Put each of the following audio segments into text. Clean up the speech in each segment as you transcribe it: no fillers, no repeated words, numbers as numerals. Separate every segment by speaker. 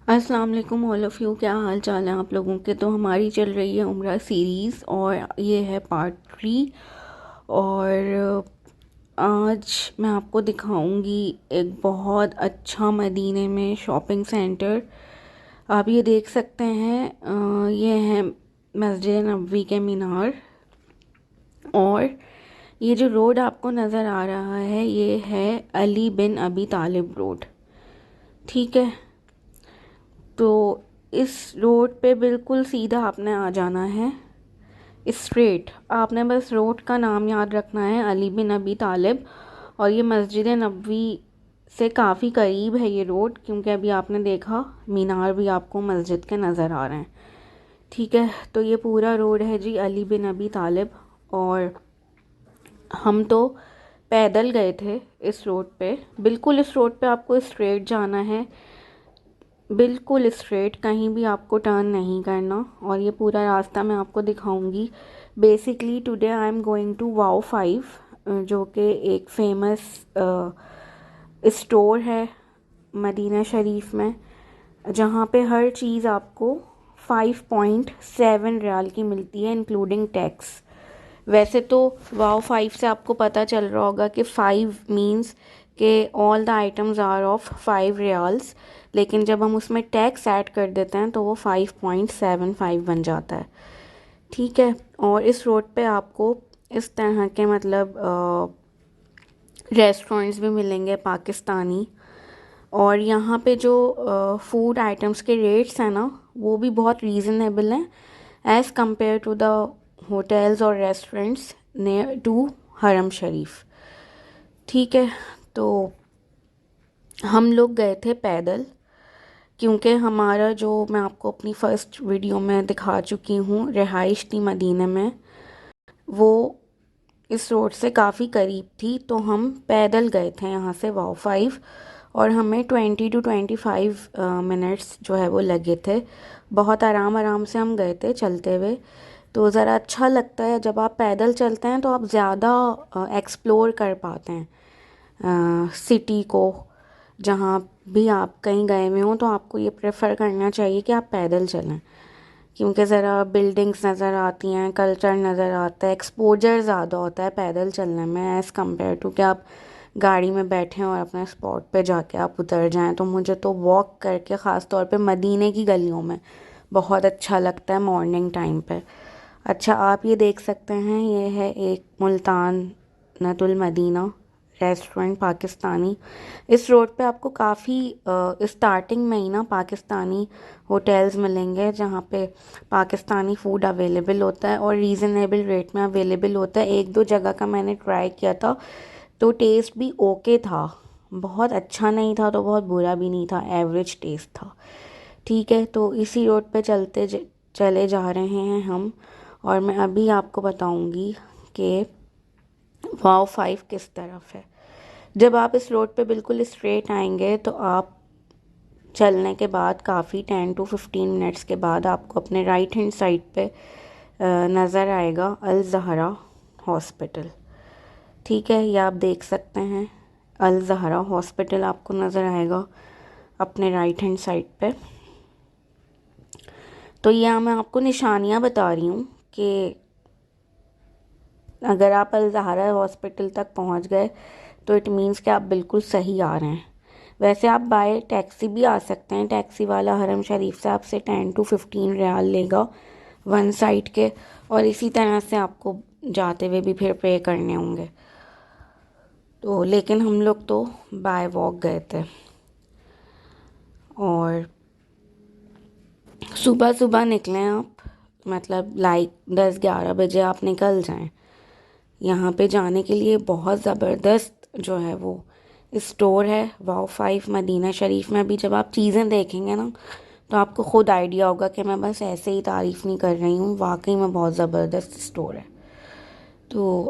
Speaker 1: अस्सलाम वालेकुम all of you. क्या हाल चाल है आप लोगों के। तो हमारी चल रही है उम्रा सीरीज़ और ये है पार्ट 3। और आज मैं आपको दिखाऊंगी एक बहुत अच्छा मदीने में शॉपिंग सेंटर। आप ये देख सकते हैं, ये है मस्जिद नबवी के मीनार। और ये जो रोड आपको नज़र आ रहा है ये है अली बिन अबी तालिब रोड। ठीक है, तो इस रोड पे बिल्कुल सीधा आपने आ जाना है, स्ट्रेट। आपने बस रोड का नाम याद रखना है, अली बिन अबी तालिब। और ये मस्जिद नबवी से काफ़ी करीब है ये रोड, क्योंकि अभी आपने देखा मीनार भी आपको मस्जिद के नज़र आ रहे हैं। ठीक है, तो ये पूरा रोड है जी अली बिन अबी तालिब। और हम तो पैदल गए थे इस रोड पे। बिल्कुल इस रोड पे आपको स्ट्रेट जाना है, बिल्कुल स्ट्रेट, कहीं भी आपको टर्न नहीं करना। और ये पूरा रास्ता मैं आपको दिखाऊंगी। Basically today I am going to wow 5, जो कि एक फेमस स्टोर है मदीना शरीफ में, जहाँ पे हर चीज़ आपको 5.7 रियाल की मिलती है इंक्लूडिंग टैक्स। वैसे तो वाओ 5 से आपको पता चल रहा होगा कि 5 मीन्स कि all the items are of 5 riyals, लेकिन जब हम उसमें टैक्स ऐड कर देते हैं तो वो 5.75 बन जाता है। ठीक है, और इस रोड पे आपको इस तरह के मतलब रेस्टोरेंट्स भी मिलेंगे पाकिस्तानी। और यहाँ पे जो फूड आइटम्स के रेट्स हैं ना, वो भी बहुत रीज़नेबल हैं as compare to the hotels और restaurants near to Haram Sharif. ठीक है, तो हम लोग गए थे पैदल, क्योंकि हमारा जो मैं आपको अपनी फ़र्स्ट वीडियो में दिखा चुकी हूँ रिहाइश थी मदीने में, वो इस रोड से काफ़ी करीब थी। तो हम पैदल गए थे यहाँ से वाओ 5, और हमें 20 to 25 मिनट्स जो है वो लगे थे। बहुत आराम आराम से हम गए थे चलते हुए। तो ज़रा अच्छा लगता है जब आप पैदल चलते हैं, तो आप ज़्यादा एक्सप्लोर कर पाते हैं सिटी को। जहाँ भी आप कहीं गए हुए हों तो आपको ये प्रेफर करना चाहिए कि आप पैदल चलें, क्योंकि ज़रा बिल्डिंग्स नज़र आती हैं, कल्चर नज़र आता है, एक्सपोजर ज़्यादा होता है पैदल चलने में एज़ कम्पेयर टू कि आप गाड़ी में बैठें और अपने स्पॉट पे जाके आप उतर जाएं। तो मुझे तो वॉक करके ख़ास तौर पे मदीने की गलियों में बहुत अच्छा लगता है मॉर्निंग टाइम पे। अच्छा, आप ये देख सकते हैं, ये है एक मुल्तान नतुल मदीना रेस्टोरेंट पाकिस्तानी। इस रोड पे आपको काफ़ी स्टार्टिंग में ही ना पाकिस्तानी होटल्स मिलेंगे, जहाँ पे पाकिस्तानी फूड अवेलेबल होता है और रीज़नेबल रेट में अवेलेबल होता है। एक दो जगह का मैंने ट्राई किया था, तो टेस्ट भी ओके था, बहुत अच्छा नहीं था तो बहुत बुरा भी नहीं था, एवरेज टेस्ट था। ठीक है, तो इसी रोड पे चले जा रहे हैं हम। और मैं अभी आपको बताऊंगी कि वाओ 5 किस तरफ है। जब आप इस रोड पे बिल्कुल स्ट्रेट आएंगे तो आप चलने के बाद काफ़ी 10 to 15 मिनट्स के बाद आपको अपने राइट हैंड साइड पे नज़र आएगा अल ज़हरा हॉस्पिटल। ठीक है, ये आप देख सकते हैं, अल ज़हरा हॉस्पिटल आपको नज़र आएगा अपने राइट हैंड साइड पे। तो यह मैं आपको निशानियाँ बता रही हूँ कि अगर आप अल ज़हरा हॉस्पिटल तक पहुँच गए तो इट मीन्स कि आप बिल्कुल सही आ रहे हैं। वैसे आप बाय टैक्सी भी आ सकते हैं, टैक्सी वाला हरम शरीफ से आपसे 10 to 15 रियाल लेगा वन साइड के, और इसी तरह से आपको जाते हुए भी फिर पे करने होंगे। तो लेकिन हम लोग तो बाय वॉक गए थे। और सुबह सुबह निकलें आप, मतलब लाइक 10-11 बजे आप निकल जाएं। यहाँ पे जाने के लिए बहुत ज़बरदस्त जो है वो स्टोर है वाओ 5 मदीना शरीफ में। अभी जब आप चीज़ें देखेंगे ना, तो आपको ख़ुद आइडिया होगा कि मैं बस ऐसे ही तारीफ़ नहीं कर रही हूँ, वाकई में बहुत ज़बरदस्त स्टोर है। तो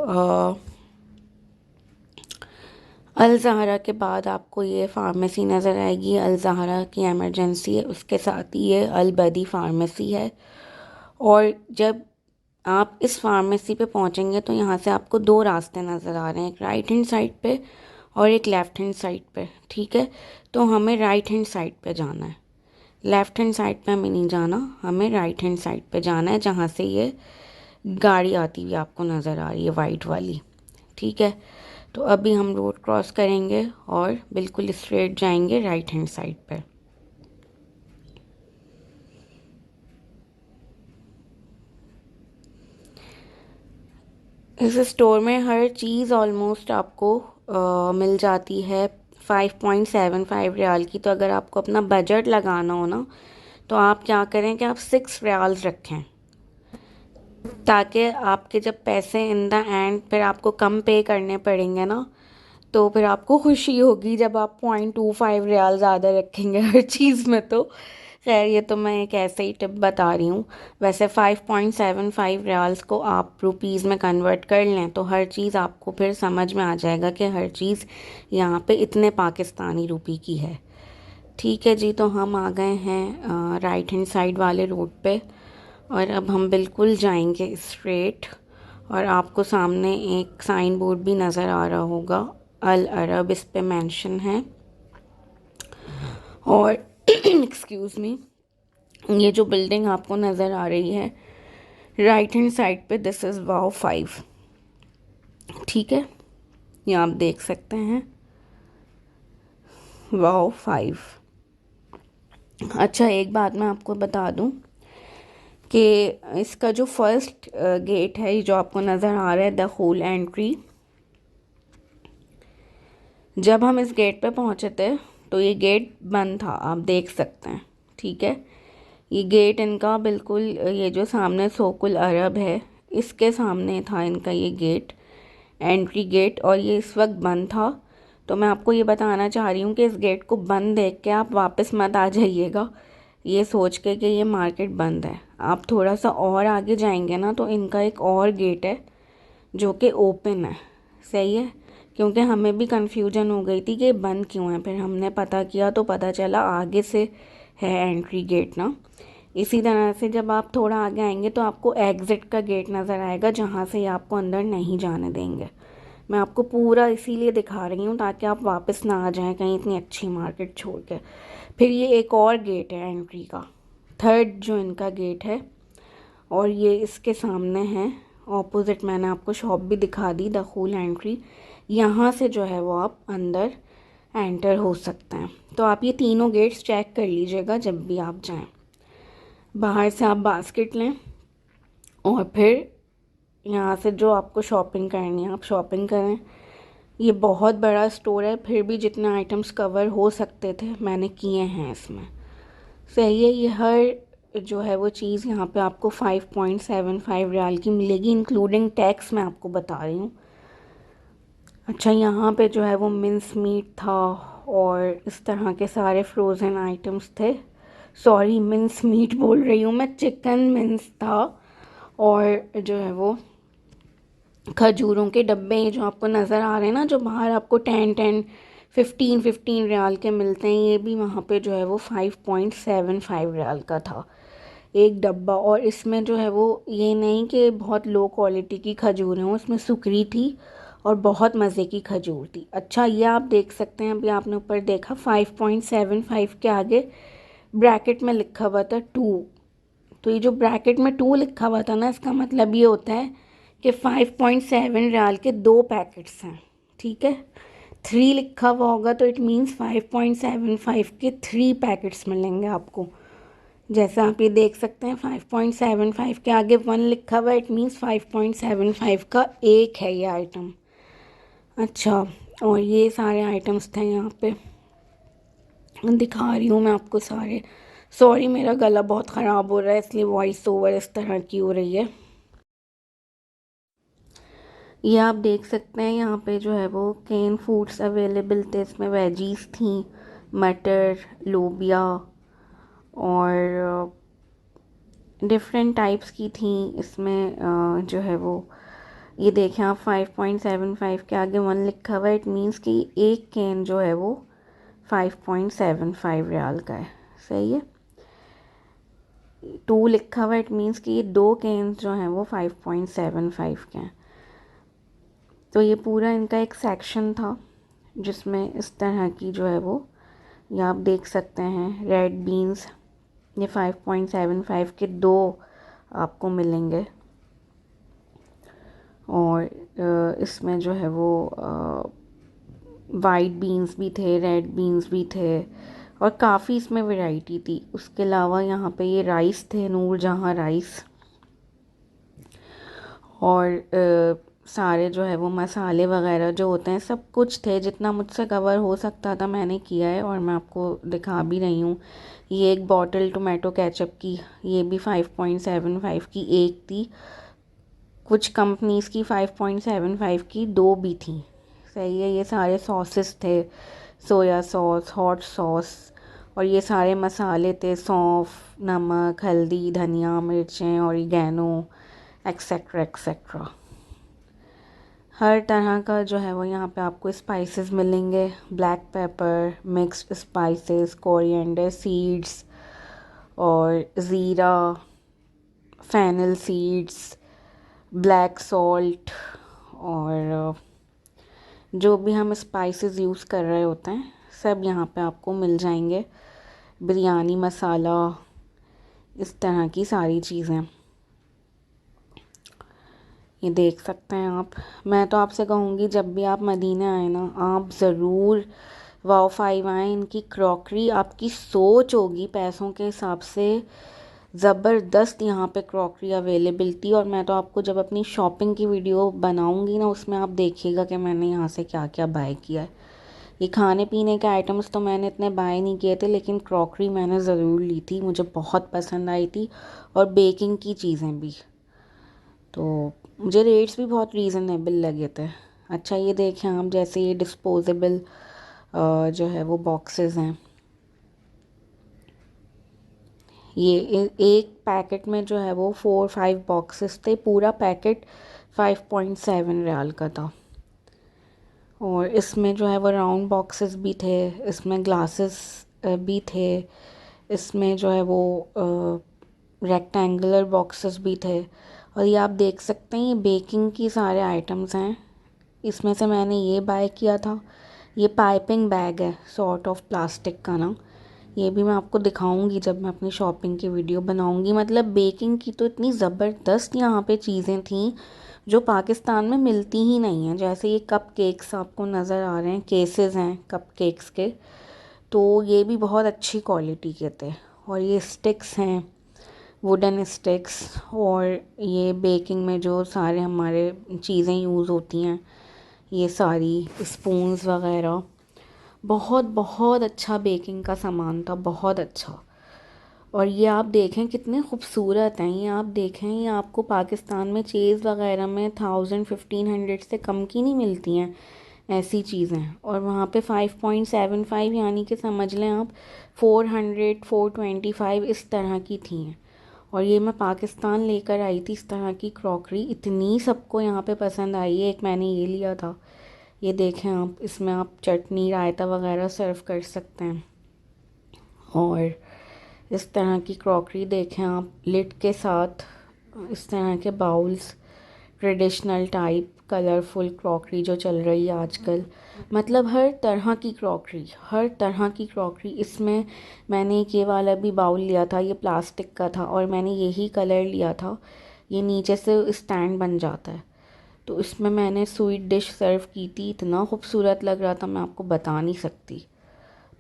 Speaker 1: अल ज़हरा के बाद आपको ये फार्मेसी नज़र आएगी, अल ज़हरा की एमरजेंसी है, उसके साथ ही ये अल बदी फार्मेसी है। और जब आप इस फार्मेसी पे पहुंचेंगे तो यहाँ से आपको दो रास्ते नज़र आ रहे हैं, एक राइट हैंड साइड पे और एक लेफ़्ट हैंड साइड पे। ठीक है, तो हमें राइट हैंड साइड पे जाना है। लेफ़्ट हैंड साइड पे हमें नहीं जाना, हमें राइट हैंड साइड पे जाना है, जहाँ से ये गाड़ी आती हुई आपको नज़र आ रही है वाइट वाली। ठीक है, तो अभी हम रोड क्रॉस करेंगे और बिल्कुल स्ट्रेट जाएंगे राइट हैंड साइड पे। इस स्टोर में हर चीज़ ऑलमोस्ट आपको मिल जाती है 5.75 रियाल की। तो अगर आपको अपना बजट लगाना हो ना, तो आप क्या करें कि आप 6 रियाल्स रखें, ताकि आपके जब पैसे इन द एंड फिर आपको कम पे करने पड़ेंगे ना, तो फिर आपको खुशी होगी जब आप 0.25 रियाल ज़्यादा रखेंगे हर चीज़ में। तो खैर, ये तो मैं एक ऐसे ही टिप बता रही हूँ। वैसे 5.75 रियाल्स को आप रुपीज़ में कन्वर्ट कर लें तो हर चीज़ आपको फिर समझ में आ जाएगा कि हर चीज़ यहाँ पे इतने पाकिस्तानी रुपी की है। ठीक है जी, तो हम आ गए हैं राइट हैंड साइड वाले रोड पे, और अब हम बिल्कुल जाएंगे स्ट्रेट। और आपको सामने एक साइन बोर्ड भी नज़र आ रहा होगा, अल अरब इस पे मेंशन है। और एक्सक्यूज़ मी, ये जो बिल्डिंग आपको नज़र आ रही है राइट हैंड साइड पे, दिस इज़ वाओ 5। ठीक है, ये आप देख सकते हैं वाओ 5। अच्छा, एक बात मैं आपको बता दूं कि इसका जो फर्स्ट गेट है, ये जो आपको नज़र आ रहा है द होल एंट्री, जब हम इस गेट पे पहुंचे थे तो ये गेट बंद था, आप देख सकते हैं। ठीक है, ये गेट इनका बिल्कुल, ये जो सामने सोकुल अरब है इसके सामने था इनका ये गेट, एंट्री गेट, और ये इस वक्त बंद था। तो मैं आपको ये बताना चाह रही हूँ कि इस गेट को बंद देख के आप वापस मत आ जाइएगा ये सोच के कि ये मार्केट बंद है। आप थोड़ा सा और आगे जाएंगे ना तो इनका एक और गेट है जो कि ओपन है। सही है, क्योंकि हमें भी कंफ्यूजन हो गई थी कि बंद क्यों है, फिर हमने पता किया तो पता चला आगे से है एंट्री गेट ना। इसी तरह से जब आप थोड़ा आगे आएंगे तो आपको एग्ज़िट का गेट नज़र आएगा, जहाँ से आपको अंदर नहीं जाने देंगे। मैं आपको पूरा इसीलिए दिखा रही हूँ ताकि आप वापस ना आ जाएं कहीं इतनी अच्छी मार्केट छोड़ के। फिर ये एक और गेट है एंट्री का, थर्ड जो इनका गेट है, और ये इसके सामने है ऑपोजिट। मैंने आपको शॉप भी दिखा दी, द होल एंट्री। यहाँ से जो है वो आप अंदर एंटर हो सकते हैं। तो आप ये तीनों गेट्स चेक कर लीजिएगा जब भी आप जाएं। बाहर से आप बास्केट लें और फिर यहाँ से जो आपको शॉपिंग करनी है आप शॉपिंग करें। ये बहुत बड़ा स्टोर है, फिर भी जितने आइटम्स कवर हो सकते थे मैंने किए हैं इसमें। सही है, ये हर जो है वो चीज़ यहाँ पे आपको 5.75 रियाल की मिलेगी, इंक्लूडिंग टैक्स मैं आपको बता रही हूँ। अच्छा, यहाँ पे जो है वो मिंस मीट था और इस तरह के सारे फ्रोज़न आइटम्स थे। सॉरी, मिंस मीट बोल रही हूँ मैं, चिकन मिंस था। और जो है वो खजूरों के डब्बे, ये जो आपको नज़र आ रहे हैं ना, जो बाहर आपको 10 15 रियाल के मिलते हैं, ये भी वहाँ पे जो है वो 5.75 रियाल का था एक डब्बा। और इसमें जो है वो ये नहीं कि बहुत लो क्वालिटी की खजूरें हों, इसमें सुकरी थी और बहुत मज़े की खजूर थी। अच्छा, ये आप देख सकते हैं, अभी आपने ऊपर देखा 5.75 के आगे ब्रैकेट में लिखा हुआ था 2। तो ये जो ब्रैकेट में 2 लिखा हुआ था ना, इसका मतलब ये होता है कि 5.7 रियाल के 2 पैकेट्स हैं। ठीक है, 3 लिखा हुआ होगा तो इट मीन्स 5.75 के 3 पैकेट्स मिलेंगे आपको। जैसा आप ये देख सकते हैं 5.75 के आगे 1 लिखा हुआ है, इट मीन्स 5.75 का एक है ये आइटम। अच्छा, और ये सारे आइटम्स थे यहाँ पे, दिखा रही हूँ मैं आपको सारे। सॉरी, मेरा गला बहुत ख़राब हो रहा है इसलिए वॉइस ओवर इस तरह की हो रही है। ये आप देख सकते हैं यहाँ पे जो है वो केन फूड्स अवेलेबल थे, इसमें वेजीज थी, मटर, लोबिया और डिफरेंट टाइप्स की थी इसमें। जो है वो ये देखें आप, 5.75 के आगे 1 लिखा हुआ है, इट मीन्स कि एक कैन जो है वो 5.75 रियाल का है। सही है, 2 लिखा हुआ है, इट मीन्स कि ये 2 कैन जो हैं वो 5.75 के हैं। तो ये पूरा इनका एक सेक्शन था जिसमें इस तरह की जो है वो, ये आप देख सकते हैं, रेड बीन्स, ये 5.75 के 2 आपको मिलेंगे। और इसमें जो है वो वाइट बीन्स भी थे, रेड बीन्स भी थे, और काफ़ी इसमें वैरायटी थी। उसके अलावा यहाँ पे ये राइस थे, नूरजहाँ राइस, और सारे जो है वो मसाले वगैरह जो होते हैं सब कुछ थे। जितना मुझसे कवर हो सकता था मैंने किया है, और मैं आपको दिखा भी रही हूँ। ये एक बॉटल टोमेटो केचप की, ये भी 5.75 की एक थी। कुछ कंपनीज़ की 5.75 की 2 भी थी। सही है। ये सारे सॉसेस थे, सोया सॉस, हॉट सॉस, और ये सारे मसाले थे, सौंफ, नमक, हल्दी, धनिया, मिर्चें, ऑरिगेनो, एक्सेट्रा एक्सेट्रा। हर तरह का जो है वो यहाँ पे आपको स्पाइसेस मिलेंगे। Black pepper, mixed spices, coriander seeds, और ज़ीरा, फेनल सीड्स, ब्लैक सॉल्ट, और जो भी हम स्पाइसेस यूज़ कर रहे होते हैं सब यहाँ पे आपको मिल जाएंगे। बिरयानी मसाला, इस तरह की सारी चीज़ें ये देख सकते हैं आप। मैं तो आपसे कहूँगी जब भी आप मदीना आए ना, आप ज़रूर वाओ 5 आएँ। इनकी क्रॉकरी, आपकी सोच होगी पैसों के हिसाब से ज़बरदस्त यहाँ पे क्रॉकरी अवेलेबल थी। और मैं तो आपको जब अपनी शॉपिंग की वीडियो बनाऊँगी ना, उसमें आप देखिएगा कि मैंने यहाँ से क्या क्या बाय किया है। ये खाने पीने के आइटम्स तो मैंने इतने बाय नहीं किए थे, लेकिन क्रॉकरी मैंने ज़रूर ली थी, मुझे बहुत पसंद आई थी। और बेकिंग की चीज़ें भी, तो मुझे रेट्स भी बहुत रीज़नेबल लगे थे। अच्छा, ये देखें आप, जैसे ये डिस्पोजेबल जो है वो बॉक्सेस हैं, ये एक पैकेट में जो है वो 4-5 बॉक्सेस थे। पूरा पैकेट 5.7 रियाल का था। और इसमें जो है वो राउंड बॉक्सेस भी थे, इसमें ग्लासेस भी थे, इसमें जो है वो रेक्टेंगुलर बॉक्सेस भी थे। और ये आप देख सकते हैं, ये बेकिंग की सारे आइटम्स हैं। इसमें से मैंने ये बाय किया था। ये पाइपिंग बैग है, सॉर्ट ऑफ प्लास्टिक का ना। ये भी मैं आपको दिखाऊंगी जब मैं अपनी शॉपिंग की वीडियो बनाऊंगी। मतलब बेकिंग की तो इतनी ज़बरदस्त यहाँ पे चीज़ें थी जो पाकिस्तान में मिलती ही नहीं हैं। जैसे ये कप केक्स आपको नज़र आ रहे हैं, केसेस हैं कप केक्स के, तो ये भी बहुत अच्छी क्वालिटी के थे। और ये स्टिक्स हैं, वुडन स्टिक्स, और ये बेकिंग में जो सारे हमारे चीज़ें यूज़ होती हैं, ये सारी स्पून्स वगैरह, बहुत बहुत अच्छा बेकिंग का सामान था, बहुत अच्छा। और ये आप देखें कितने खूबसूरत हैं। ये आप देखें, ये आपको पाकिस्तान में चेज़ वगैरह में 1000-1500 से कम की नहीं मिलती हैं ऐसी चीज़ें। और वहाँ पे 5.75 यानी कि समझ लें आप 400-425 इस तरह की थी हैं। और ये मैं पाकिस्तान लेकर आई थी इस तरह की क्रॉकरी, इतनी सबको यहाँ पे पसंद आई है। एक मैंने ये लिया था, ये देखें आप, इसमें आप चटनी, रायता वगैरह सर्व कर सकते हैं। और इस तरह की क्रॉकरी देखें आप, लिड के साथ, इस तरह के bowls, traditional type colourful crockery जो चल रही है आजकल। मतलब हर तरह की क्रॉकरी, हर तरह की क्रॉकरी। इसमें मैंने एक ये वाला भी बाउल लिया था, ये प्लास्टिक का था, और मैंने यही कलर लिया था। ये नीचे से स्टैंड बन जाता है, तो इसमें मैंने स्वीट डिश सर्व की थी। इतना खूबसूरत लग रहा था, मैं आपको बता नहीं सकती।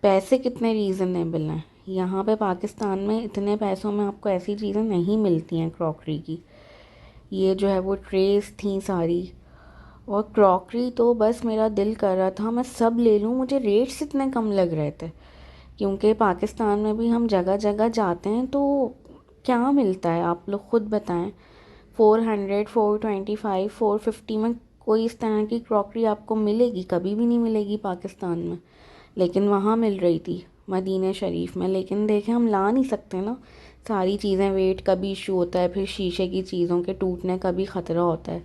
Speaker 1: पैसे कितने रीज़नेबल हैं यहाँ पे पाकिस्तान में। इतने पैसों में आपको ऐसी चीज़ें नहीं मिलती हैं क्रॉकरी की। ये जो है वो ट्रेस थी सारी, और क्रॉकरी तो बस मेरा दिल कर रहा था मैं सब ले लूँ। मुझे रेट्स इतने कम लग रहे थे, क्योंकि पाकिस्तान में भी हम जगह जगह जाते हैं तो क्या मिलता है आप लोग खुद बताएं। 400, 425, 450 में कोई इस तरह की क्रॉकरी आपको मिलेगी? कभी भी नहीं मिलेगी पाकिस्तान में, लेकिन वहाँ मिल रही थी मदीना शरीफ में। लेकिन देखें, हम ला नहीं सकते ना सारी चीज़ें, वेट का भी इशू होता है, फिर शीशे की चीज़ों के टूटने का भी ख़तरा होता है।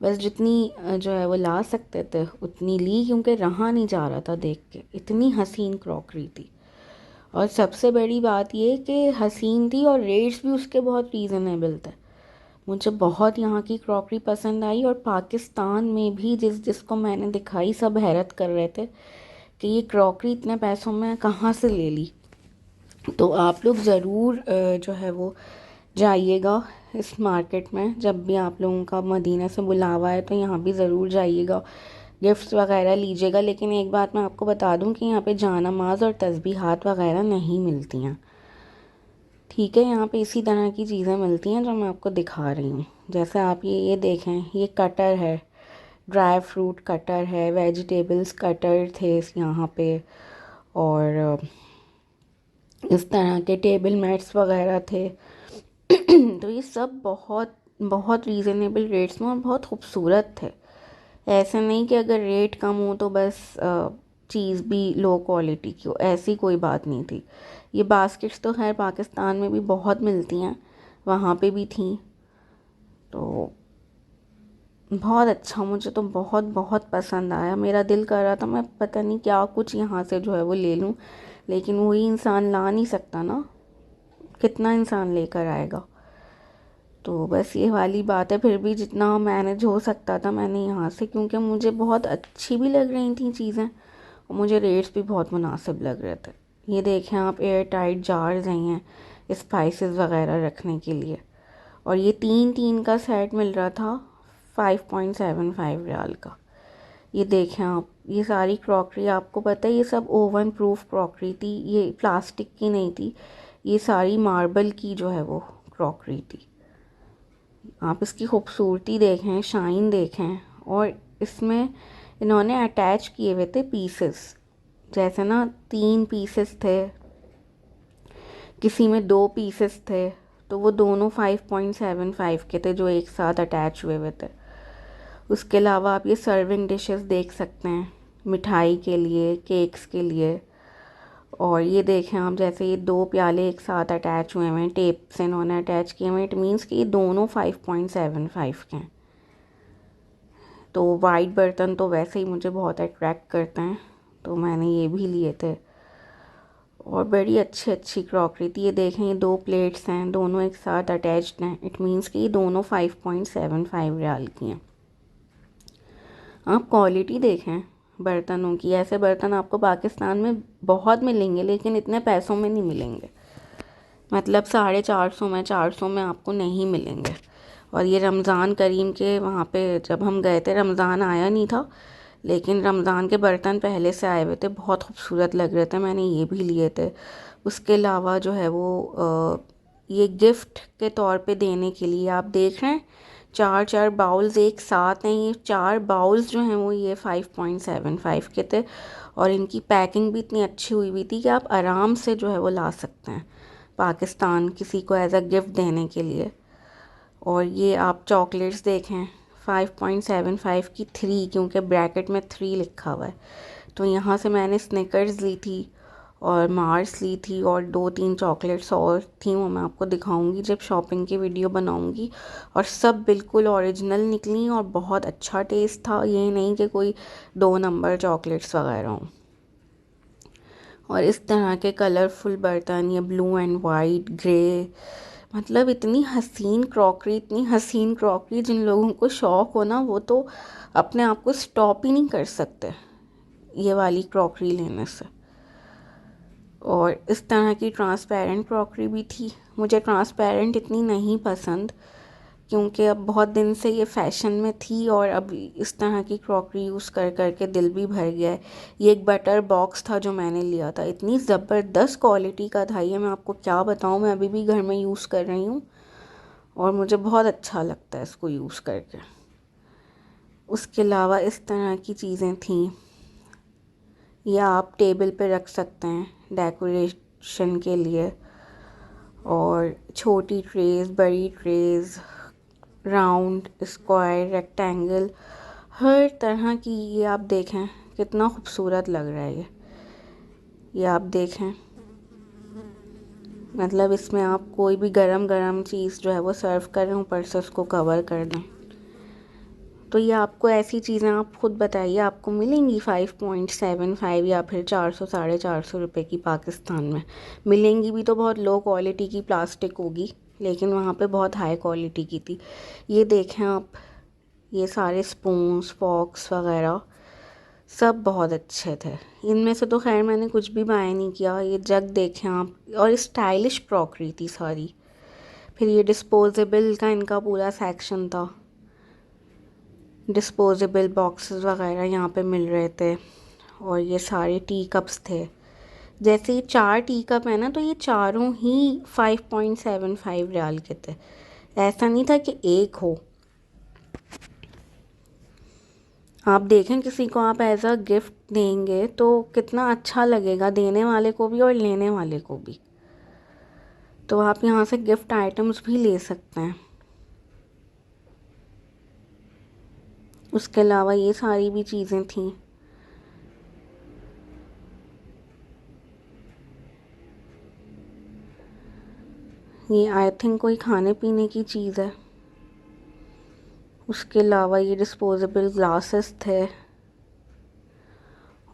Speaker 1: बस जितनी जो है वो ला सकते थे उतनी ली, क्योंकि रहा नहीं जा रहा था देख के, इतनी हसीन क्रॉकरी थी। और सबसे बड़ी बात ये कि हसीन थी और रेट्स भी उसके बहुत रीज़नेबल थे। मुझे बहुत यहाँ की क्रॉकरी पसंद आई। और पाकिस्तान में भी जिस जिसको मैंने दिखाई सब हैरत कर रहे थे कि ये क्रॉकरी इतने पैसों में कहाँ से ले ली। तो आप लोग ज़रूर जो है वो जाइएगा इस मार्केट में। जब भी आप लोगों का मदीना से बुलावा है तो यहाँ भी ज़रूर जाइएगा, गिफ्ट्स वगैरह लीजिएगा। लेकिन एक बात मैं आपको बता दूँ कि यहाँ पे जानमाज़ और तस्बीहात वगैरह नहीं मिलती हैं, ठीक है। यहाँ पे इसी तरह की चीज़ें मिलती हैं जो मैं आपको दिखा रही हूँ। जैसे आप ये देखें, ये कटर है, ड्राई फ्रूट कटर है, वेजिटेबल्स कटर थे यहाँ पे, और इस तरह के टेबल मैट्स वगैरह थे। तो ये सब बहुत बहुत रीज़नेबल रेट्स में और बहुत खूबसूरत थे। ऐसा नहीं कि अगर रेट कम हो तो बस चीज़ भी लो क्वालिटी की हो, ऐसी कोई बात नहीं थी। ये बास्केट्स तो खैर पाकिस्तान में भी बहुत मिलती हैं, वहाँ पे भी थी। तो बहुत अच्छा, मुझे तो बहुत बहुत पसंद आया। मेरा दिल कर रहा था मैं पता नहीं क्या कुछ यहाँ से जो है वो ले लूँ, लेकिन वही इंसान ला नहीं सकता ना, कितना इंसान लेकर आएगा। तो बस ये वाली बात है। फिर भी जितना मैनेज हो सकता था मैंने यहाँ से, क्योंकि मुझे बहुत अच्छी भी लग रही थी चीज़ें और मुझे रेट्स भी बहुत मुनासिब लग रहे थे। ये देखें आप, एयर टाइट जार्स हैं स्पाइसेस वगैरह रखने के लिए, और ये 3 का सेट मिल रहा था 5.75 रियाल का। ये देखें आप, ये सारी क्रॉकरी, आपको पता है ये सब ओवन प्रूफ क्रॉकरी थी, ये प्लास्टिक की नहीं थी, ये सारी मार्बल की जो है वो क्रॉकरी थी। आप इसकी खूबसूरती देखें, शाइन देखें, और इसमें इन्होंने अटैच किए हुए थे पीसेस। जैसे ना 3 पीसेस थे, किसी में 2 पीसेस थे, तो वो दोनों 5.75 के थे जो एक साथ अटैच हुए हुए थे। उसके अलावा आप ये सर्विंग डिशेस देख सकते हैं, मिठाई के लिए, केक्स के लिए। और ये देखें आप, जैसे ये 2 प्याले एक साथ अटैच हुए हैं, टेप से इन्होंने अटैच किए हुए, इट मीन्स कि ये दोनों 5.75 के हैं। तो वाइट बर्तन तो वैसे ही मुझे बहुत अट्रैक्ट करते हैं, तो मैंने ये भी लिए थे। और बड़ी अच्छी अच्छी क्रॉकरी थी। ये देखें, ये 2 प्लेट्स हैं, दोनों एक साथ अटैच्ड हैं, इट मीन्स कि ये दोनों 5.75 रियाल की हैं। आप क्वालिटी देखें बर्तनों की, ऐसे बर्तन आपको पाकिस्तान में बहुत मिलेंगे लेकिन इतने पैसों में नहीं मिलेंगे। मतलब 450 में, 400 में आपको नहीं मिलेंगे। और ये रमज़ान करीम के वहाँ पे जब हम गए थे, रमज़ान आया नहीं था, लेकिन रमज़ान के बर्तन पहले से आए हुए थे, बहुत खूबसूरत लग रहे थे, मैंने ये भी लिए थे। उसके अलावा जो है वो ये गिफ्ट के तौर पे देने के लिए आप देख रहे हैं, 4 बाउल्स एक साथ हैं। ये 4 बाउल्स जो हैं वो ये 5.75 के थे, और इनकी पैकिंग भी इतनी अच्छी हुई हुई थी कि आप आराम से जो है वो ला सकते हैं पाकिस्तान किसी को एज अ गिफ्ट देने के लिए। और ये आप चॉकलेट्स देखें, 5.75 की 3, क्योंकि ब्रैकेट में 3 लिखा हुआ है। तो यहाँ से मैंने स्निकर्स ली थी और मार्स ली थी, और 2-3 चॉकलेट्स और थी, वो मैं आपको दिखाऊंगी जब शॉपिंग की वीडियो बनाऊंगी। और सब बिल्कुल ओरिजिनल निकली और बहुत अच्छा टेस्ट था, ये नहीं कि कोई 2 नंबर चॉकलेट्स वगैरह हों। और इस तरह के कलरफुल बर्तन, ये ब्लू एंड वाइट, ग्रे, मतलब इतनी हसीन क्रॉकरी, इतनी हसीन क्रॉकरी, जिन लोगों को शौक़ हो ना वो तो अपने आप को स्टॉप ही नहीं कर सकते ये वाली क्रॉकरी लेने से। और इस तरह की ट्रांसपेरेंट क्रॉकरी भी थी। मुझे ट्रांसपेरेंट इतनी नहीं पसंद, क्योंकि अब बहुत दिन से ये फ़ैशन में थी, और अब इस तरह की क्रॉकरी यूज़ कर कर के दिल भी भर गया है। ये एक बटर बॉक्स था जो मैंने लिया था, इतनी ज़बरदस्त क्वालिटी का था ये, मैं आपको क्या बताऊँ। मैं अभी भी घर में यूज़ कर रही हूँ और मुझे बहुत अच्छा लगता है इसको यूज़ करके। उसके अलावा इस तरह की चीज़ें थी, या आप टेबल पे रख सकते हैं डेकोरेशन के लिए। और छोटी ट्रेज़, बड़ी ट्रेज़, राउंड, स्क्वायर, रेक्टेंगल, हर तरह की ये आप देखें कितना खूबसूरत लग रहा है ये आप देखें। मतलब इसमें आप कोई भी गरम गरम चीज़ जो है वो सर्व करें, ऊपर से उसको कवर कर दें। तो ये आपको ऐसी चीज़ें आप खुद बताइए आपको मिलेंगी 5.75 या फिर 400 450 रुपये की पाकिस्तान में? मिलेंगी भी तो बहुत लो क्वालिटी की प्लास्टिक होगी, लेकिन वहाँ पे बहुत हाई क्वालिटी की थी। ये देखें आप, ये सारे स्पून्स, फॉक्स वगैरह सब बहुत अच्छे थे। इनमें से तो खैर मैंने कुछ भी बाय नहीं किया। ये जग देखें आप, और स्टाइलिश क्रॉकरी थी सारी। फिर ये डिस्पोजेबल का इनका पूरा सेक्शन था, डिस्पोजेबल बॉक्सेस वगैरह यहाँ पे मिल रहे थे। और ये सारे टी कप्स थे। जैसे ये 4 टी कप है ना, तो ये चारों ही 5.75 रियाल के थे। ऐसा नहीं था कि एक हो। आप देखें, किसी को आप एज अ गिफ्ट देंगे तो कितना अच्छा लगेगा, देने वाले को भी और लेने वाले को भी। तो आप यहाँ से गिफ्ट आइटम्स भी ले सकते हैं। उसके अलावा ये सारी भी चीज़ें थी। ये आई थिंक कोई खाने पीने की चीज़ है। उसके अलावा ये डिस्पोजेबल ग्लासेस थे।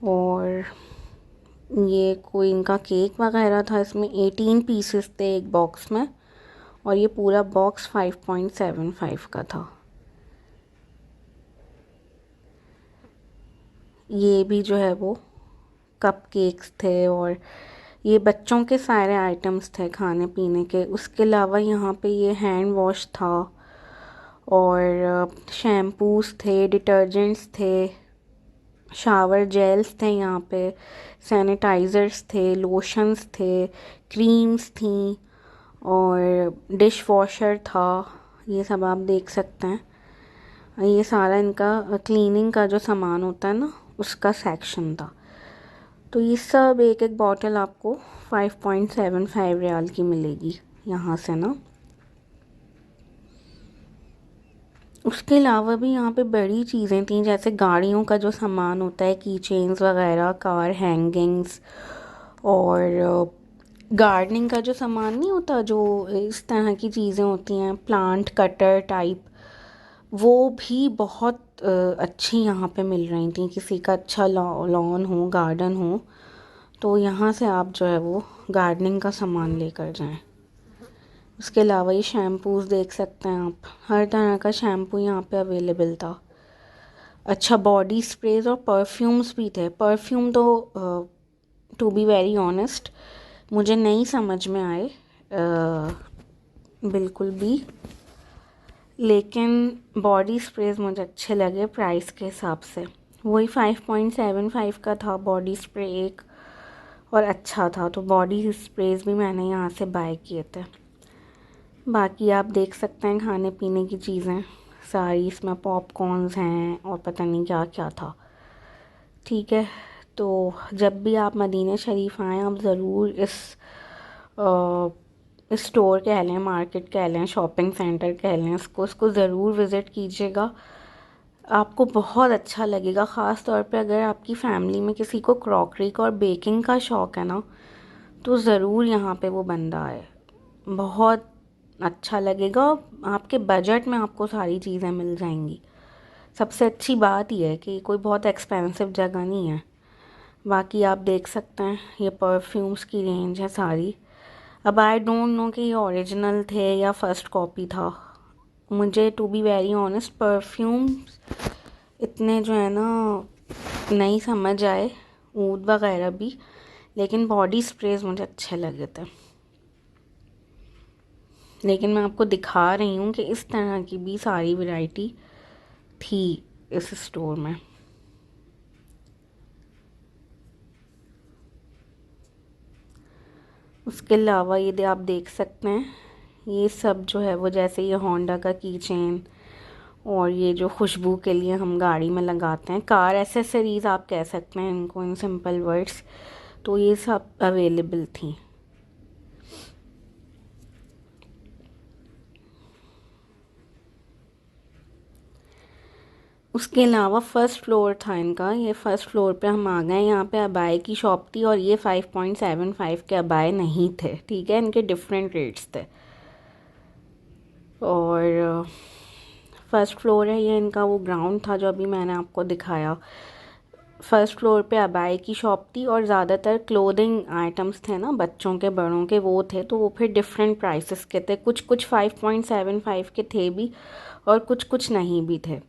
Speaker 1: और ये कोई इनका केक वगैरह था। इसमें 18 पीसेस थे एक बॉक्स में, और ये पूरा बॉक्स 5.75 का था। ये भी जो है वो कप केक्स थे, और ये बच्चों के सारे आइटम्स थे खाने पीने के। उसके अलावा यहाँ पे ये हैंड वॉश था, और शैम्पूस थे, डिटर्जेंट्स थे, शावर जेल्स थे, यहाँ पे सैनिटाइज़र्स थे, लोशंस थे, क्रीम्स थी, और डिश वॉशर था। ये सब आप देख सकते हैं। ये सारा इनका क्लीनिंग का जो सामान होता है ना, उसका सेक्शन था। तो ये सब एक एक बॉटल आपको 5.75 रियाल की मिलेगी यहाँ से ना। उसके अलावा भी यहाँ पे बड़ी चीज़ें थी, जैसे गाड़ियों का जो सामान होता है, की चेन्स वगैरह, कार हैंगिंग्स, और गार्डनिंग का जो सामान नहीं होता, जो इस तरह की चीज़ें होती हैं, प्लांट कटर टाइप, वो भी बहुत अच्छी यहाँ पे मिल रही थी। किसी का अच्छा लॉन हो, गार्डन हो, तो यहाँ से आप जो है वो गार्डनिंग का सामान लेकर जाएं। उसके अलावा ये शैम्पूज़ देख सकते हैं आप, हर तरह का शैम्पू यहाँ पे अवेलेबल था। अच्छा, बॉडी स्प्रेज और परफ्यूम्स भी थे। परफ्यूम तो टू बी वेरी ऑनेस्ट मुझे नहीं समझ में आए बिल्कुल भी, लेकिन बॉडी स्प्रेज मुझे अच्छे लगे प्राइस के हिसाब से। वही 5.75 का था बॉडी स्प्रे एक, और अच्छा था, तो बॉडी स्प्रेज भी मैंने यहाँ से बाय किए थे। बाकी आप देख सकते हैं खाने पीने की चीज़ें सारी, इसमें पॉपकॉर्न्स हैं और पता नहीं क्या क्या था। ठीक है, तो जब भी आप मदीना शरीफ आएँ, आप ज़रूर इस स्टोर कह लें, मार्केट कह लें, शॉपिंग सेंटर कह लें, इसको ज़रूर विज़िट कीजिएगा। आपको बहुत अच्छा लगेगा, ख़ास तौर पे अगर आपकी फ़ैमिली में किसी को क्रॉकरी का और बेकिंग का शौक़ है ना, तो ज़रूर यहाँ पे वो बंदा आए। बहुत अच्छा लगेगा। आपके बजट में आपको सारी चीज़ें मिल जाएंगी। सबसे अच्छी बात यह है कि कोई बहुत एक्सपेंसिव जगह नहीं है। बाकी आप देख सकते हैं ये परफ्यूम्स की रेंज है सारी। अब आई डोंट नो कि ये ओरिजिनल थे या फ़र्स्ट कॉपी था। मुझे to be very honest perfumes इतने जो है ना नहीं समझ आए, ऊद वगैरह भी, लेकिन बॉडी स्प्रेज मुझे अच्छे लगे थे। लेकिन मैं आपको दिखा रही हूँ कि इस तरह की भी सारी वैरायटी थी इस स्टोर में। उसके अलावा ये आप देख सकते हैं, ये सब जो है वो, जैसे ये होंडा का की चेन, और ये जो खुशबू के लिए हम गाड़ी में लगाते हैं, कार एसेसरीज़ आप कह सकते हैं इनको इन सिंपल वर्ड्स, तो ये सब अवेलेबल थी। उसके अलावा फ़र्स्ट फ्लोर था इनका। ये फ़र्स्ट फ्लोर पे हम आ गए। यहाँ पे अबाए की शॉप थी, और ये 5.75 के अबाए नहीं थे। ठीक है, इनके डिफरेंट रेट्स थे। और फर्स्ट फ्लोर है ये इनका, वो ग्राउंड था जो अभी मैंने आपको दिखाया। फर्स्ट फ्लोर पे अबाए की शॉप थी, और ज़्यादातर क्लोथिंग आइटम्स थे ना, बच्चों के बड़ों के, वो थे। तो वो फिर डिफरेंट प्राइसेस के थे। कुछ 5.75 के थे भी, और कुछ नहीं भी थे।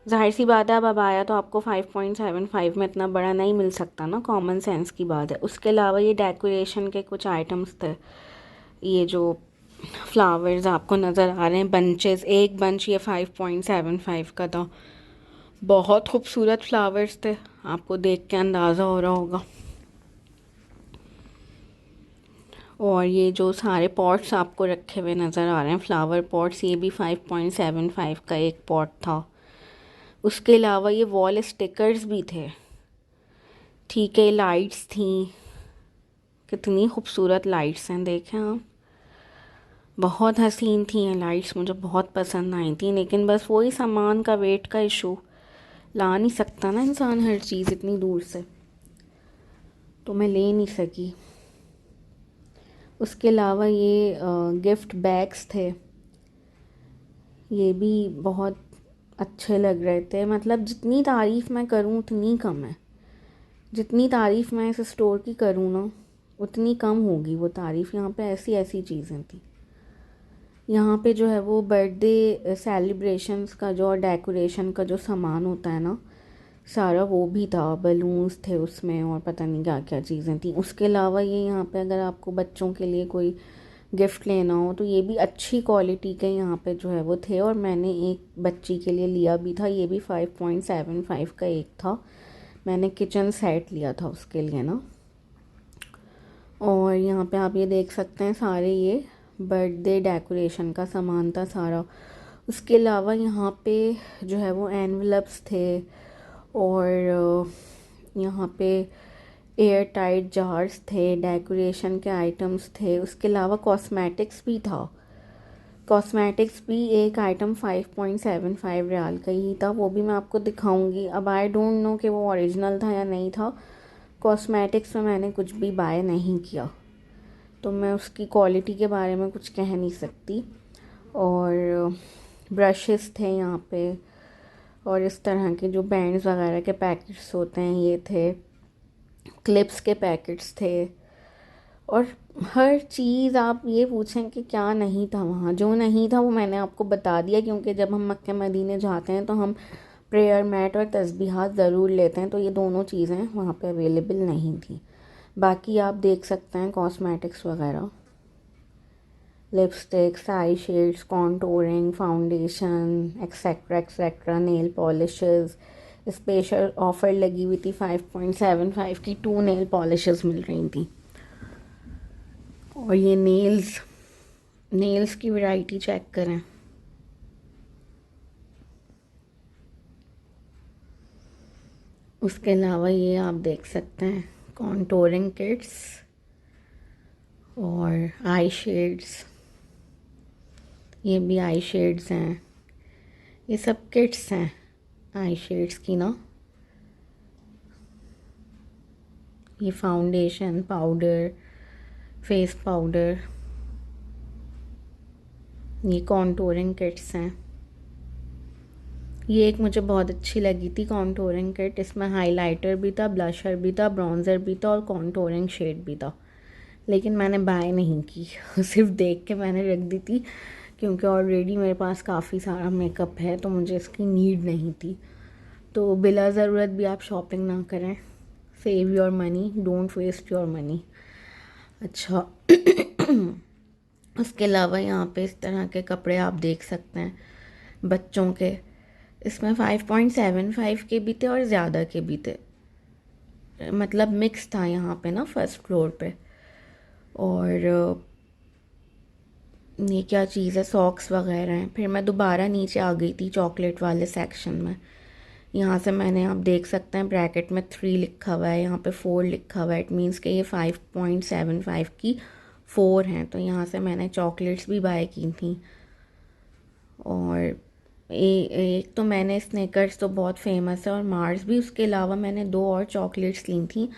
Speaker 1: जाहिर सी बात है, अब आया तो आपको 5.75 में इतना बड़ा नहीं मिल सकता ना, कॉमन सेंस की बात है। उसके अलावा ये डेकोरेशन के कुछ आइटम्स थे, ये जो फ्लावर्स आपको नज़र आ रहे हैं बंचेस, एक बंच ये 5.75 का था। बहुत खूबसूरत फ्लावर्स थे, आपको देख के अंदाज़ा हो रहा होगा। और ये जो सारे पॉट्स आपको रखे हुए नज़र आ रहे हैं, फ्लावर पॉट्स, ये भी 5.75 का एक पॉट था। उसके अलावा ये वॉल स्टिकर्स भी थे, ठीक है। लाइट्स थी, कितनी खूबसूरत लाइट्स हैं, देखें आप, बहुत हसीन थी ये लाइट्स, मुझे बहुत पसंद आई थी। लेकिन बस वही सामान का वेट का इशू, ला नहीं सकता ना इंसान हर चीज़ इतनी दूर से, तो मैं ले नहीं सकी। उसके अलावा ये गिफ्ट बैग्स थे, ये भी बहुत अच्छे लग रहे थे। मतलब जितनी तारीफ़ मैं करूँ उतनी कम है, जितनी तारीफ़ मैं इस स्टोर की करूँ ना उतनी कम होगी वो तारीफ़। यहाँ पे ऐसी ऐसी चीज़ें थी। यहाँ पे जो है वो बर्थडे सेलिब्रेशंस का जो डेकोरेशन का जो सामान होता है ना सारा, वो भी था। बलून्स थे उसमें और पता नहीं क्या क्या चीज़ें थी। उसके अलावा ये यहाँ पे अगर आपको बच्चों के लिए कोई गिफ्ट लेना हो तो ये भी अच्छी क्वालिटी के यहाँ पे जो है वो थे। और मैंने एक बच्ची के लिए लिया भी था, ये भी 5.75 का एक था। मैंने किचन सेट लिया था उसके लिए ना। और यहाँ पे आप ये देख सकते हैं सारे ये बर्थडे डेकोरेशन का सामान था सारा। उसके अलावा यहाँ पे जो है वो एनवलप्स थे, और यहाँ पे एयर टाइट जार्स थे, डेकोरेशन के आइटम्स थे। उसके अलावा कॉस्मेटिक्स भी था। कॉस्मेटिक्स भी एक आइटम 5.75 रियाल का ही था, वो भी मैं आपको दिखाऊंगी। अब आई डोंट नो कि वो ओरिजिनल था या नहीं था। कॉस्मेटिक्स में मैंने कुछ भी बाय नहीं किया, तो मैं उसकी क्वालिटी के बारे में कुछ कह नहीं सकती। और ब्रशेस थे यहाँ पे, और इस तरह के जो बैंड्स वगैरह के पैकेट्स होते हैं ये थे, क्लिप्स के पैकेट्स थे। और हर चीज़, आप ये पूछें कि क्या नहीं था वहाँ, जो नहीं था वो मैंने आपको बता दिया। क्योंकि जब हम मक्के मदीने जाते हैं तो हम प्रेयर मैट और तस्बीहात ज़रूर लेते हैं, तो ये दोनों चीज़ें वहाँ पे अवेलेबल नहीं थी। बाकी आप देख सकते हैं कॉस्मेटिक्स वगैरह, lipsticks, eye shades, contouring, foundation, etcetera etcetera, nail polishes. Special offer लगी हुई थी, 5.75 की 2 नेल पॉलिशेस मिल रही थी। और ये नेल्स की वैरायटी चेक करें, उसके अलावा ये आप देख सकते हैं कॉन्टोरिंग किट्स और आई शेड्स, ये भी आई शेड्स हैं। ये सब किट्स हैं आई शेड्स की ना। ये फाउंडेशन पाउडर, फेस पाउडर, ये कॉन्टोरिंग किट्स हैं। ये एक मुझे बहुत अच्छी लगी थी कॉन्टोरिंग किट, इसमें हाइलाइटर भी था, ब्लशर भी था, ब्रॉन्ज़र भी था और कॉन्टोरिंग शेड भी था। लेकिन मैंने बाय नहीं की सिर्फ देख के मैंने रख दी थी, क्योंकि ऑलरेडी मेरे पास काफ़ी सारा मेकअप है तो मुझे इसकी नीड नहीं थी। तो बिला ज़रूरत भी आप शॉपिंग ना करें, save your money, don't waste your money. अच्छा उसके अलावा यहाँ पे इस तरह के कपड़े आप देख सकते हैं बच्चों के। इसमें 5.75 के भी थे और ज़्यादा के भी थे, मतलब मिक्स था यहाँ पे ना फर्स्ट फ्लोर पे। और ये क्या चीज़ है, सॉक्स वगैरह हैं। फिर मैं दोबारा नीचे आ गई थी चॉकलेट वाले सेक्शन में। यहाँ से मैंने, आप देख सकते हैं ब्रैकेट में 3 लिखा हुआ है, यहाँ पे 4 लिखा हुआ है। इट मीन्स कि ये 5.75 की 4 हैं। तो यहाँ से मैंने चॉकलेट्स भी बाय की थी। और एक तो मैंने स्निकर्स तो बहुत फेमस है, और मार्स भी। उसके अलावा मैंने 2 और चॉकलेट्स ली थी,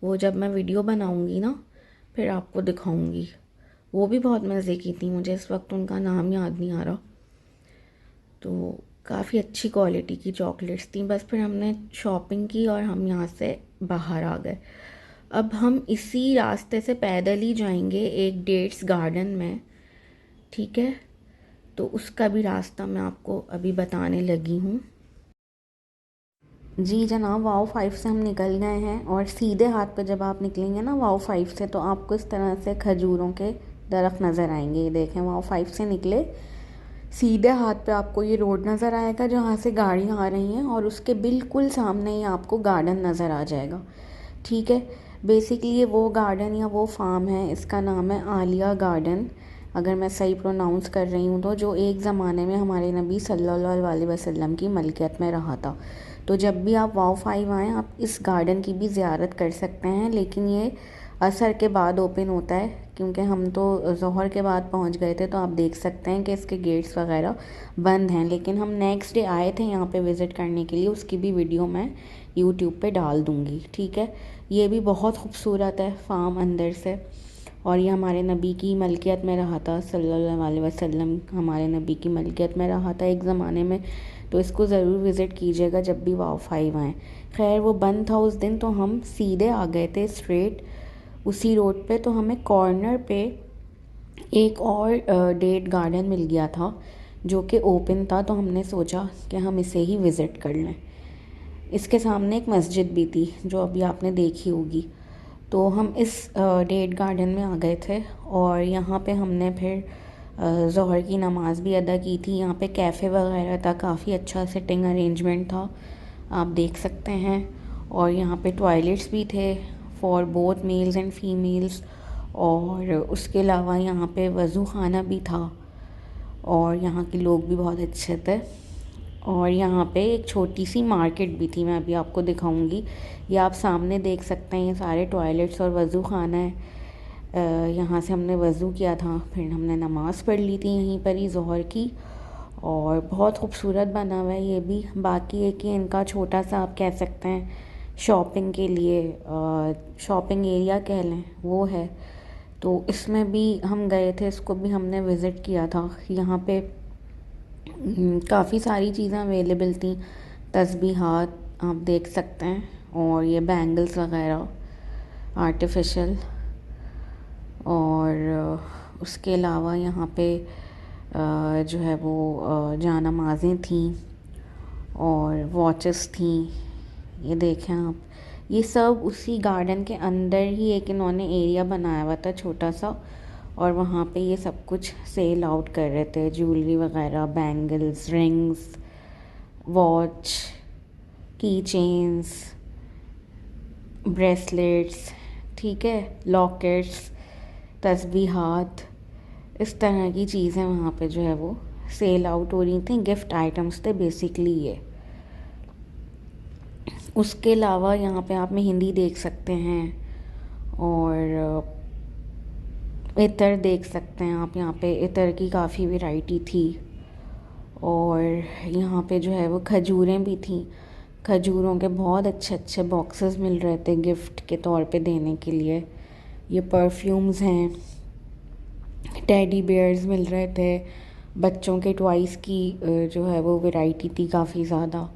Speaker 1: वो जब मैं वीडियो बनाऊंगी ना फिर आपको दिखाऊंगी। वो भी बहुत मज़े की थी, मुझे इस वक्त उनका नाम याद नहीं आ रहा। तो काफ़ी अच्छी क्वालिटी की चॉकलेट्स थी। बस फिर हमने शॉपिंग की और हम यहाँ से बाहर आ गए। अब हम इसी रास्ते से पैदल ही जाएंगे एक डेट्स गार्डन में, ठीक है। तो उसका भी रास्ता मैं आपको अभी बताने लगी हूँ। जी जनाब, वाओ 5 से हम निकल गए हैं और सीधे हाथ पे जब आप निकलेंगे ना वाओ 5 से, तो आपको इस तरह से खजूरों के दरख्त नज़र आएंगे। ये देखें, वाओ 5 से निकले, सीधे हाथ पे आपको ये रोड नज़र आएगा जहाँ से गाड़ियाँ आ रही हैं, और उसके बिल्कुल सामने ही आपको गार्डन नज़र आ जाएगा। ठीक है, बेसिकली ये वो गार्डन या वो फार्म है, इसका नाम है आलिया गार्डन, अगर मैं सही प्रोनाउंस कर रही हूँ तो, जो एक ज़माने में हमारे नबी सल्लल्लाहु अलैहि वसल्लम की मलकियत में रहा था। तो जब भी आप वाओ 5 आएँ, आप इस गार्डन की भी ज़ियारत कर सकते हैं, लेकिन ये असर के बाद ओपन होता है, क्योंकि हम तो ज़ोहर के बाद पहुंच गए थे, तो आप देख सकते हैं कि इसके गेट्स वगैरह बंद हैं। लेकिन हम नेक्स्ट डे आए थे यहाँ पे विज़िट करने के लिए, उसकी भी वीडियो मैं यूट्यूब पे डाल दूँगी। ठीक है, ये भी बहुत खूबसूरत है फार्म अंदर से, और ये हमारे नबी की मलकियत में रहा था, सल्लल्लाहु अलैहि वसल्लम हमारे नबी की मलकियत में रहा था एक ज़माने में। तो इसको ज़रूर विज़िट कीजिएगा जब भी वाओ 5 आएँ। खैर वो बंद था उस दिन, तो हम सीधे आ गए थे स्ट्रेट उसी रोड पे। तो हमें कॉर्नर पे एक और डेट गार्डन मिल गया था जो कि ओपन था, तो हमने सोचा कि हम इसे ही विज़िट कर लें। इसके सामने एक मस्जिद भी थी जो अभी आपने देखी होगी। तो हम इस डेट गार्डन में आ गए थे, और यहाँ पे हमने फिर ज़ोहर की नमाज़ भी अदा की थी। यहाँ पे कैफ़े वगैरह था, काफ़ी अच्छा सिटिंग अरेंजमेंट था, आप देख सकते हैं। और यहाँ पे टॉयलेट्स भी थे for both mails and females, और उसके अलावा यहाँ पे वज़ू खाना भी था, और यहाँ के लोग भी बहुत अच्छे थे। और यहाँ पे एक छोटी सी मार्केट भी थी, मैं अभी आपको दिखाऊंगी। ये आप सामने देख सकते हैं, ये सारे टॉयलेट्स और वज़ू खाना है। यहाँ से हमने वज़ू किया था, फिर हमने नमाज़ पढ़ ली थी यहीं पर ही ज़ोहर की, और बहुत खूबसूरत बना हुआ है ये भी। बाकी है कि इनका छोटा सा आप कह सकते हैं शॉपिंग के लिए, शॉपिंग एरिया कह लें, वो है। तो इसमें भी हम गए थे, इसको भी हमने विज़िट किया था। यहाँ पे काफ़ी सारी चीज़ें अवेलेबल थी, तस्बीहात आप देख सकते हैं, और ये बैंगल्स वगैरह आर्टिफिशियल। और उसके अलावा यहाँ पे जो है वो जानमाज़ें थी और वॉचेस थी। ये देखें आप, ये सब उसी गार्डन के अंदर ही एक इन्होंने एरिया बनाया हुआ था छोटा सा, और वहाँ पे ये सब कुछ सेल आउट कर रहे थे, ज्वेलरी वगैरह, बैंगल्स, रिंग्स, वॉच, की चेन्स, ब्रेसलेट्स, ठीक है, लॉकेट्स, तस्बीहात, इस तरह की चीज़ें वहाँ पे जो है वो सेल आउट हो रही थी। गिफ्ट आइटम्स थे बेसिकली ये। उसके अलावा यहाँ पे आप मेहंदी देख सकते हैं, और इतर देख सकते हैं आप। यहाँ पे इतर की काफ़ी वैरायटी थी, और यहाँ पे जो है वो खजूरें भी थी। खजूरों के बहुत अच्छे अच्छे बॉक्सेस मिल रहे थे गिफ्ट के तौर पे देने के लिए। ये परफ्यूम्स हैं, टेडी बेयर्स मिल रहे थे, बच्चों के टॉयज़ की जो है वो वैरायटी थी काफ़ी ज़्यादा।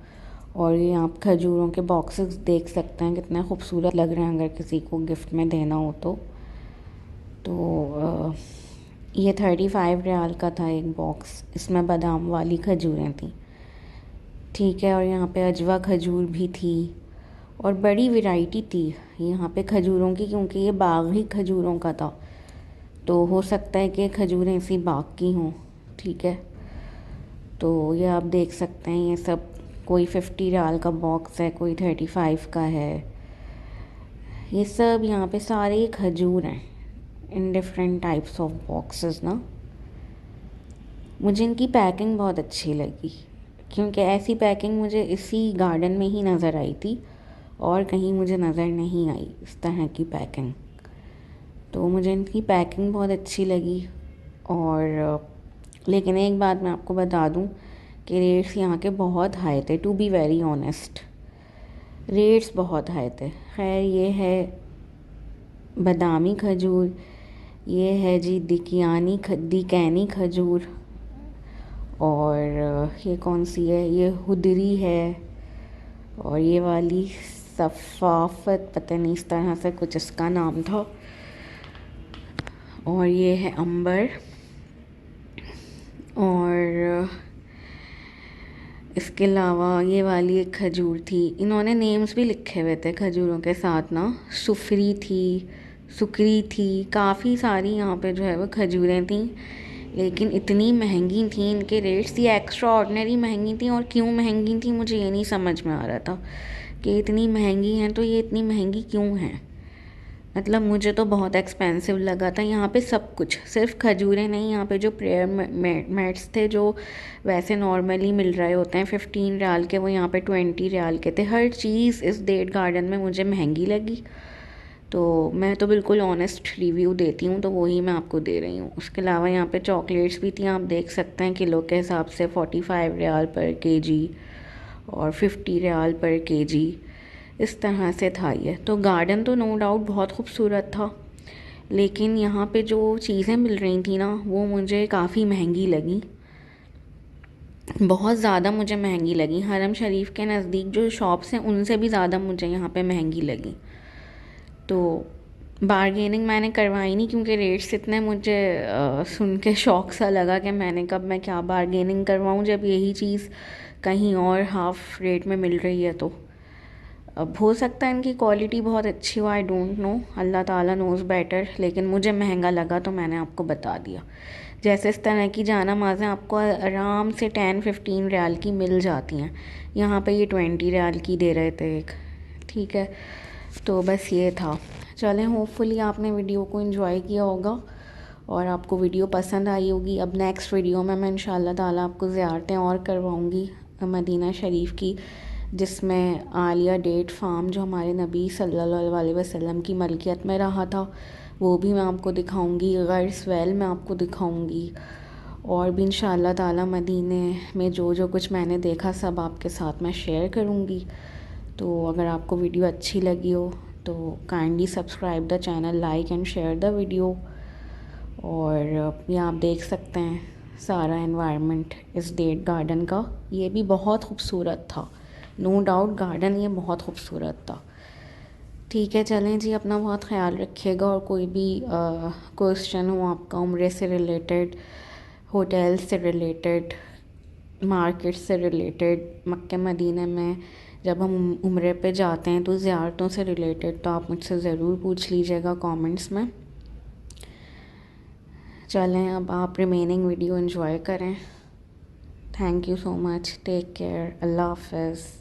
Speaker 1: और ये आप खजूरों के बॉक्सेस देख सकते हैं, कितने खूबसूरत लग रहे हैं अगर किसी को गिफ्ट में देना हो तो। ये 35 रियाल का था एक बॉक्स, इसमें बादाम वाली खजूरें थी, ठीक है। और यहाँ पे अजवा खजूर भी थी, और बड़ी वैरायटी थी यहाँ पे खजूरों की, क्योंकि ये बाग ही खजूरों का था, तो हो सकता है कि खजूरें इसी बाग की हों, ठीक है। तो ये आप देख सकते हैं, ये सब कोई 50 रियाल का बॉक्स है, कोई 35 का है। ये सब यहाँ पे सारे खजूर हैं in different types of boxes ना। मुझे इनकी पैकिंग बहुत अच्छी लगी, क्योंकि ऐसी पैकिंग मुझे इसी गार्डन में ही नज़र आई थी, और कहीं मुझे नज़र नहीं आई इस तरह की पैकिंग। तो मुझे इनकी पैकिंग बहुत अच्छी लगी। और लेकिन एक बात मैं आपको बता दूं कि रेट्स यहाँ के बहुत हाई थे, to be very honest, rates बहुत हाई थे। खैर ये है बादामी खजूर, ये है जी दिकैनी खजूर, और ये कौन सी है, ये हुदरी है, और ये वाली सफ़ाफ़त, पता नहीं इस तरह से कुछ इसका नाम था, और ये है अंबर। और इसके अलावा ये वाली एक खजूर थी, इन्होंने नेम्स भी लिखे हुए थे खजूरों के साथ ना, सुफरी थी, सुकरी थी, काफ़ी सारी यहाँ पे जो है वो खजूरें थी। लेकिन इतनी महंगी थी, इनके रेट्स ये एक्स्ट्रा ऑर्डिनरी महंगी थी। और क्यों महंगी थी मुझे ये नहीं समझ में आ रहा था कि इतनी महंगी हैं तो ये इतनी महंगी क्यों हैं। मतलब मुझे तो बहुत एक्सपेंसिव लगा था। यहाँ पे सब कुछ, सिर्फ खजूरें नहीं, यहाँ पे जो प्रेयर मैट्स थे जो वैसे नॉर्मली मिल रहे होते हैं 15 रियाल के, वो यहाँ पे 20 रियाल के थे। हर चीज़ इस डेट गार्डन में मुझे महंगी लगी। तो मैं तो बिल्कुल ऑनेस्ट रिव्यू देती हूँ, तो वही मैं आपको दे रही हूँ। उसके अलावा यहाँ पे चॉकलेट्स भी थी, आप देख सकते हैं किलो के हिसाब से 45 रियाल पर केजी और 50 रियाल पर केजी, इस तरह से था ये। तो गार्डन तो नो डाउट बहुत खूबसूरत था, लेकिन यहाँ पे जो चीज़ें मिल रही थी ना वो मुझे काफ़ी महंगी लगी, बहुत ज़्यादा मुझे महंगी लगी। हरम शरीफ के नज़दीक जो शॉप्स हैं उनसे भी ज़्यादा मुझे यहाँ पे महंगी लगी। तो बारगेनिंग मैंने करवाई नहीं, क्योंकि रेट्स इतने मुझे सुन के शौक सा लगा कि मैंने कब मैं क्या बारगेनिंग करवाऊँ जब यही चीज़ कहीं और हाफ़ रेट में मिल रही है। तो अब हो सकता है इनकी क्वालिटी बहुत अच्छी हो, आई डोंट नो, अल्लाह ताला नोज़ बेटर, लेकिन मुझे महंगा लगा तो मैंने आपको बता दिया। जैसे इस तरह की जानामाज़ें आपको आराम से 10-15 रियाल की मिल जाती हैं, यहाँ पे ये 20 रियाल की दे रहे थे एक। ठीक है, तो बस ये था। चलें, होपफुली आपने वीडियो को एंजॉय किया होगा और आपको वीडियो पसंद आई होगी। अब नेक्स्ट वीडियो में मैं इंशाल्लाह ताला आपको ज़ियारतें और करवाऊँगी मदीना शरीफ की, जिसमें आलिया डेट फार्म जो हमारे नबी सल्लल्लाहु अलैहि वसल्लम की मलकियत में रहा था वो भी मैं आपको दिखाऊंगी। गर्स वेल मैं आपको दिखाऊंगी, और भी इंशाल्लाह ताला मदीने में जो जो कुछ मैंने देखा सब आपके साथ मैं शेयर करूंगी। तो अगर आपको वीडियो अच्छी लगी हो तो kindly subscribe the channel, like and share the video. और यहाँ आप देख सकते हैं सारा एनवायरनमेंट इस डेट गार्डन का, ये भी बहुत खूबसूरत था। नो डाउट गार्डन ये बहुत खूबसूरत था। ठीक है, चलें जी, अपना बहुत ख्याल रखिएगा। और कोई भी क्वेश्चन हो आपका उम्रे से रिलेटेड, होटल से रिलेटेड, मार्केट से रिलेटेड, मक्के मदीने में जब हम उम्रे पे जाते हैं तो ज़ियारतों से रिलेटेड, तो आप मुझसे ज़रूर पूछ लीजिएगा कमेंट्स में। चलें, अब आप रिमेनिंग वीडियो एंजॉय करें। Thank you so much, take care, अल्लाह हाफ़िज़।